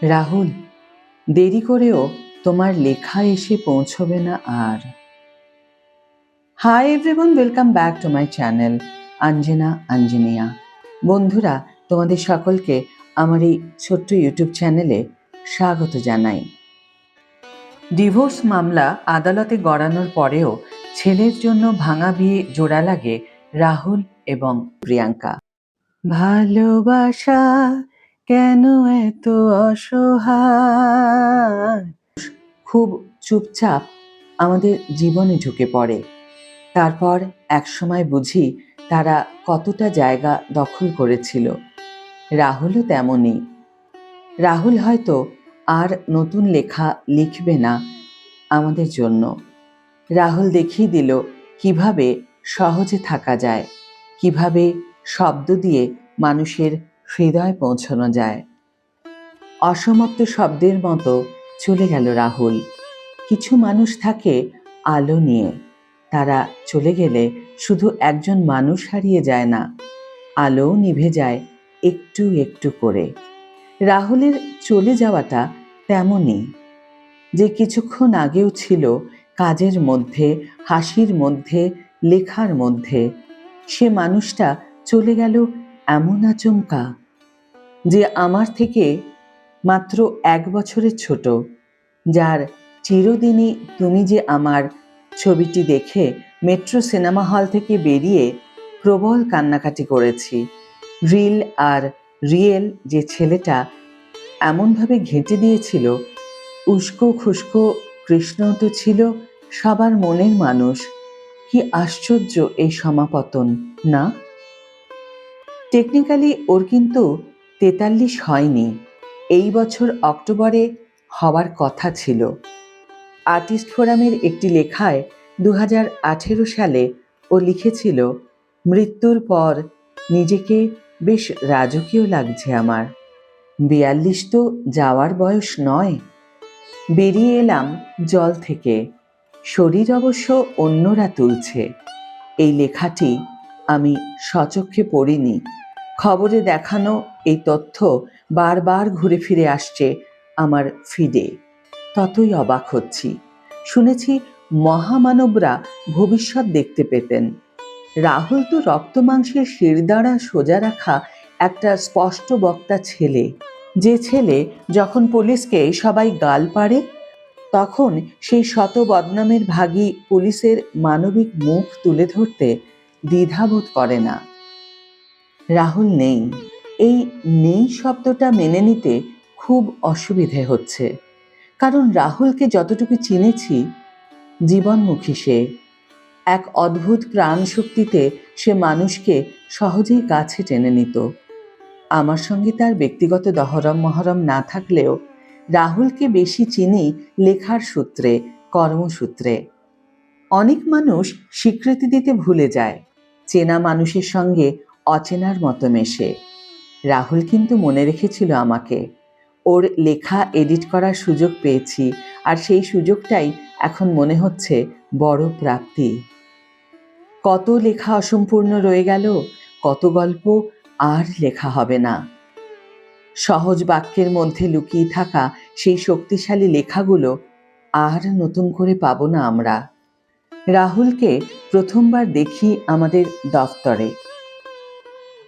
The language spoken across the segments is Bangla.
রাহুল, দেরি করেও তোমার লেখা এসে পৌঁছবে না আর। Hi everyone, welcome back to my channel Anjana Anjania. বন্ধুরা, তোমাদের সকলকে আমার এই ছোট্ট ইউটিউব চ্যানেলে স্বাগত জানাই। ডিভোর্স মামলা আদালতে গড়ানোর পরেও ছেলের জন্য ভাঙা বিয়ে জোড়া লাগে রাহুল এবং প্রিয়াঙ্কা। ভালোবাসা কেন এত অসহায়, খুব চুপচাপ আমাদের জীবনে ঢুকে পড়ে। তারপর একসময় বুঝি তারা কতটা জায়গা দখল করেছিল। রাহুলও তেমনই। রাহুল হয়তো আর নতুন লেখা লিখবে না আমাদের জন্য। রাহুল দেখিয়ে দিল কিভাবে সহজে থাকা যায়, কিভাবে শব্দ দিয়ে মানুষের হৃদয় পৌঁছানো যায়। অসমাপ্ত শব্দের মতো চলে গেল রাহুল। কিছু মানুষ থাকে আলো নিয়ে, তারা চলে গেলে শুধু একজন মানুষ হারিয়ে যায় না, আলোও নিভে যায় একটু একটু করে। রাহুলের চলে যাওয়াটা তেমনই, যে কিছুক্ষণ আগেও ছিল কাজের মধ্যে, হাসির মধ্যে, লেখার মধ্যে, সে মানুষটা চলে গেল এমন আচমকা, যে আমার থেকে মাত্র 1 বছরের ছোট, যার চিরদিনই তুমি যে আমার ছবিটি দেখে মেট্রো সিনেমা হল থেকে বেরিয়ে প্রবল কান্নাকাটি করেছি। রিল আর রিয়েল যে ছেলেটা এমনভাবে ঘেঁটে দিয়েছিল, উস্কো খুস্কো কৃষ্ণ তো ছিল সবার মনের মানুষ। কি আশ্চর্য এই সমাপতন, না? টেকনিক্যালি ওর কিন্তু 43 হয়নি, এই বছর অক্টোবরে হওয়ার কথা ছিল। আর্টিস্ট ফোরামের একটি লেখায় 2018 সালে ও লিখেছিল, মৃত্যুর পর নিজেকে বেশ রাজকীয় লাগছে আমার। 42 তো যাওয়ার বয়স নয়। বেরিয়ে এলাম জল থেকে, শরীর অবশ্য অন্যরা তুলছে। এই লেখাটি আমি স্বচক্ষে পড়িনি, খবরে দেখানো এই তথ্য বারবার ঘুরে ফিরে আসছে আমার ফিডে। ততই অবাক হচ্ছি। শুনেছি মহামানবরা ভবিষ্যৎ দেখতে পেতেন। রাহুল তো রক্ত মাংসের শিরদাঁড়া সোজা রাখা একটা স্পষ্ট বক্তা ছেলে, যে ছেলে যখন পুলিশকে সবাই গাল পাড়ে, তখন সেই শত বদনামের ভাগী পুলিশের মানবিক মুখ তুলে ধরতে দ্বিধাবোধ করে না। রাহুল নেই। এই নেই শব্দটা মেনে নিতে খুব অসুবিধে হচ্ছে, কারণ রাহুলকে যতটুকু চিনেছি, জীবনমুখী সে। এক অদ্ভুত প্রাণ শক্তিতে সে মানুষকে সহজেই কাছে টেনে নিত। আমার সঙ্গে তার ব্যক্তিগত দহরম মহরম না থাকলেও রাহুলকে বেশি চিনি লেখার সূত্রে, কর্মসূত্রে। অনেক মানুষ স্বীকৃতি দিতে ভুলে যায়, চেনা মানুষের সঙ্গে অচেনার মতো মেশে। রাহুল কিন্তু মনে রেখেছিল আমাকে। ওর লেখা এডিট করার সুযোগ পেয়েছি, আর সেই সুযোগটাই এখন মনে হচ্ছে বড় প্রাপ্তি। কত লেখা অসম্পূর্ণ রয়ে গেল, কত গল্প আর লেখা হবে না। সহজ বাক্যের মধ্যে লুকিয়ে থাকা সেই শক্তিশালী লেখাগুলো আর নতুন করে পাবো না আমরা। রাহুলকে প্রথমবার দেখি আমাদের দফতরে,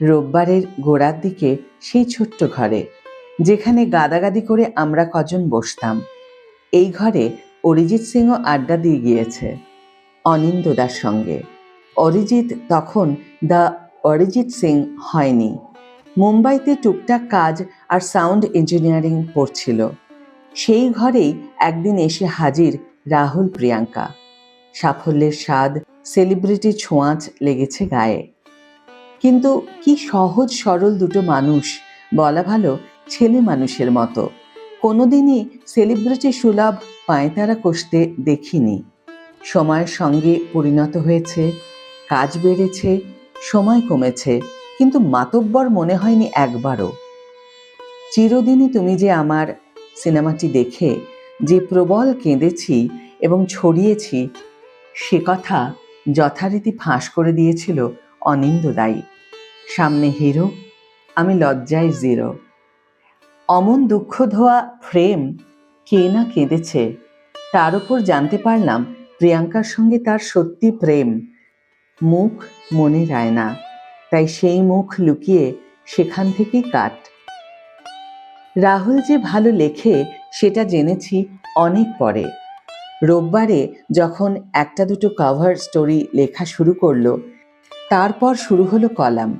রোববারের গোড়ার দিকে, সেই ছোট্ট ঘরে যেখানে গাদাগাদি করে আমরা কজন বসতাম। এই ঘরে অরিজিৎ সিংও আড্ডা দিয়ে গিয়েছে অনিন্দদার সঙ্গে। অরিজিৎ তখন দ্য অরিজিৎ সিং হয়নি, মুম্বাইতে টুকটাক কাজ আর সাউন্ড ইঞ্জিনিয়ারিং পড়ছিল। সেই ঘরেই একদিন এসে হাজির রাহুল প্রিয়াঙ্কা। সাফল্যের স্বাদ, সেলিব্রিটি ছোঁয়াচ লেগেছে গায়ে। কিন্তু কি সহজ সরল দুটো মানুষ, বলা ভালো ছেলে মানুষের মতো। কোনোদিনই সেলিব্রিটি সুলভ পায়তারা কষতে দেখিনি। সময়ের সঙ্গে পরিণত হয়েছে, কাজ বেড়েছে, সময় কমেছে, কিন্তু মাতব্বর মনে হয়নি একবারও। চিরদিনই তুমি যে আমার সিনেমাটি দেখে যে প্রবল কেঁদেছি এবং ছড়িয়েছি, সে কথা যথারীতি ফাঁস করে দিয়েছিল অনিন্দদাই। সামনে হিরো, আমি লজ্জায় জিরো। অমন দুঃখ ধোয়া ফ্রেম কে না কেঁদেছে। তার উপর জানতে পারলাম প্রিয়াঙ্কার সঙ্গে তার সত্যি প্রেম। মুখ মনে রায় না, তাই সেই মুখ লুকিয়ে সেখান থেকেই কাট। রাহুল যে ভালো লেখে সেটা জেনেছি অনেক পরে। রোববারে যখন একটা দুটো কভার স্টোরি লেখা শুরু করলো, তারপর শুরু হলো কলাম,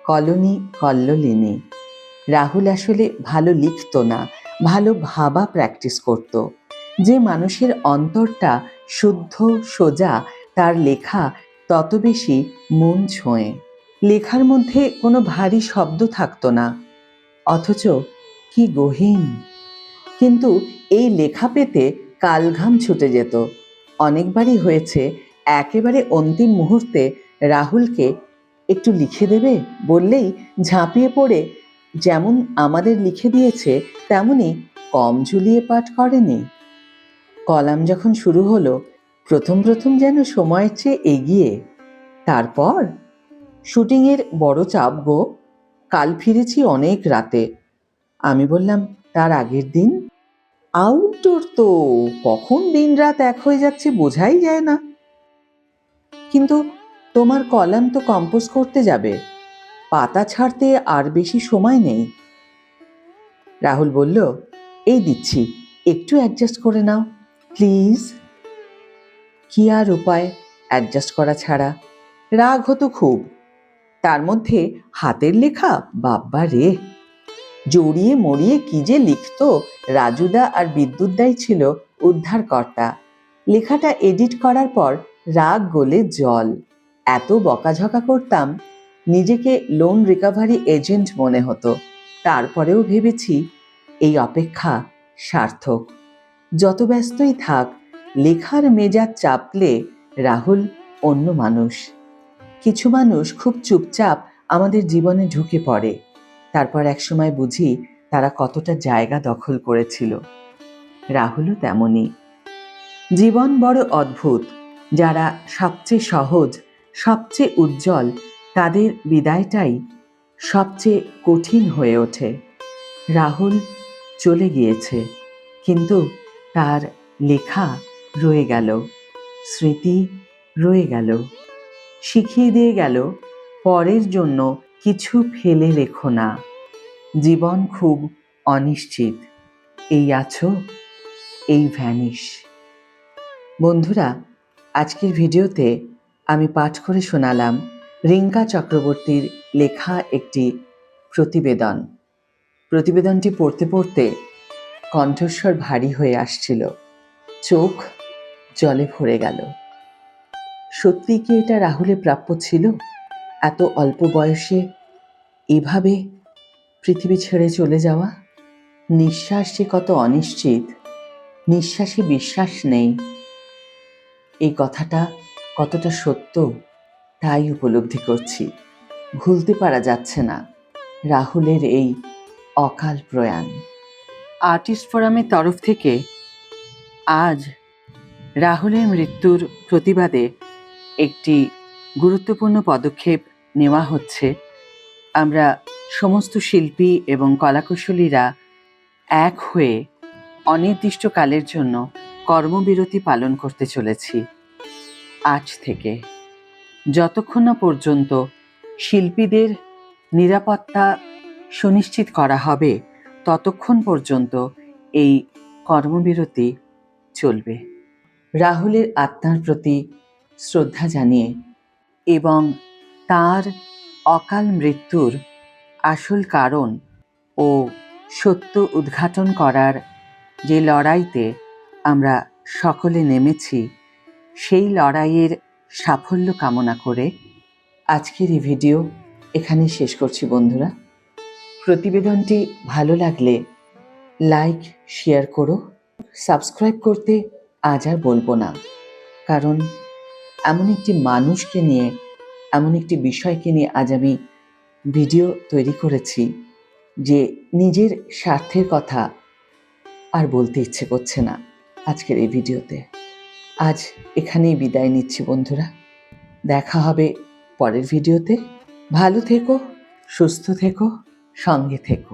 কলোনি কল্লোলিনী। রাহুল আসলে ভালো লিখতো না, ভালো ভাবা প্র্যাকটিস করত। যে মানুষের অন্তরটা শুদ্ধ সোজা, তার লেখা তত বেশি মন ছোঁয়ে। লেখার মধ্যে কোনো ভারী শব্দ থাকতো না, অথচ কি গহীন। কিন্তু এই লেখা পেতে কালঘাম ছুটে যেত। অনেকবারই হয়েছে একেবারে অন্তিম মুহূর্তে রাহুলকে একটু লিখে দেবে বললেই ঝাঁপিয়ে পড়ে যেমন আমাদের লিখে দিয়েছে তেমনি কম ঝুলিয়ে পাঠ করেনি। কলাম যখন শুরু হলো, প্রথম প্রথম যেন সময়ের চেয়ে এগিয়ে। তারপর শুটিংয়ের বড় চাপ গো, কাল ফিরেছি অনেক রাতে। আমি বললাম, তার আগের দিন? আউটডোর তো, কখন দিন রাত এক হয়ে যাচ্ছে বোঝাই যায় না। কিন্তু তোমার কলাম তো কম্পোজ করতে যাবে, পাতা ছাড়তে আর বেশি সময় নেই। রাহুল বলল, এই দিচ্ছি, একটু অ্যাডজাস্ট করে নাও প্লিজ। কি আর উপায় অ্যাডজাস্ট করা ছাড়া? রাগ হতো খুব। তার মধ্যে হাতের লেখা, বাব্বা রে, জড়িয়ে মরিয়ে কি যে লিখতো। রাজুদা আর বিদ্যুৎদাই ছিল উদ্ধারকর্তা। লেখাটা এডিট করার পর রাগ গলে জল। এত বকাঝকা করতাম, নিজেকে লোন রিকভারি এজেন্ট মনে হতো। তারপরেও ভেবেছি এই অপেক্ষা সার্থক। যত ব্যস্তই থাক, লেখার মেজাজ চাপলে রাহুল অন্য মানুষ। কিছু মানুষ খুব চুপচাপ আমাদের জীবনে ঢুকে পড়ে, তারপর একসময় বুঝি তারা কতটা জায়গা দখল করেছিল। রাহুলও তেমনই। জীবন বড় অদ্ভুত। যারা সবচেয়ে সহজ, সবচেয়ে উজ্জ্বল, তাদের বিদায়টাই সবচেয়ে কঠিন হয়ে ওঠে। রাহুল চলে গিয়েছে, কিন্তু তার লেখা রয়ে গেল, স্মৃতি রয়ে গেল, শিখিয়ে দিয়ে গেল পরের জন্য কিছু ফেলে রেখো না। জীবন খুব অনিশ্চিত, এই আছো, এই ভ্যানিশ। বন্ধুরা, আজকের ভিডিওতে আমি পাঠ করে শোনালাম রিঙ্কা চক্রবর্তীর লেখা একটি প্রতিবেদন। প্রতিবেদনটি পড়তে পড়তে কণ্ঠস্বর ভারী হয়ে আসছিল, চোখ জলে ভরে গেল। সত্যি কি এটা রাহুলের প্রাপ্য ছিল? এত অল্প বয়সে এভাবে পৃথিবী ছেড়ে চলে যাওয়া? নিঃশ্বাস যে কত অনিশ্চিত, নিঃশ্বাসে বিশ্বাস নেই, এই কথাটা কতটা সত্য তাই উপলব্ধি করছি। ভুলতে পারা যাচ্ছে না রাহুলের এই অকাল প্রয়াণ। আর্টিস্ট ফোরামের তরফ থেকে আজ রাহুলের মৃত্যুর প্রতিবাদে একটি গুরুত্বপূর্ণ পদক্ষেপ নেওয়া হচ্ছে। আমরা সমস্ত শিল্পী এবং কলাকুশলীরা এক হয়ে অনির্দিষ্টকালের জন্য কর্মবিরতি পালন করতে চলেছি। আজ থেকে যতক্ষণ না পর্যন্ত শিল্পীদের নিরাপত্তা সুনিশ্চিত করা হবে, ততক্ষণ পর্যন্ত এই কর্মবিরতি চলবে। রাহুলের আত্মার প্রতি শ্রদ্ধা জানিয়ে এবং তার অকাল মৃত্যুর আসল কারণ ও সত্য উদ্ঘাটন করার যে লড়াইতে আমরা সকলে নেমেছি, সেই লড়াইয়ের সাফল্য কামনা করে আজকের এই ভিডিও এখানে শেষ করছি। বন্ধুরা, প্রতিবেদনটি ভালো লাগলে লাইক শেয়ার করো, সাবস্ক্রাইব করতে আজ আর বলবো না, কারণ এমন একটি মানুষকে নিয়ে, এমন একটি বিষয়কে নিয়ে আজ আমি ভিডিও তৈরি করেছি যে নিজের স্বার্থের কথা আর বলতে ইচ্ছে করছে না আজকের এই ভিডিওতে। আজ এখানেই বিদায় নিচ্ছি বন্ধুরা, দেখা হবে পরের ভিডিওতে। ভালো থেকো, সুস্থ থেকো, সঙ্গে থেকো।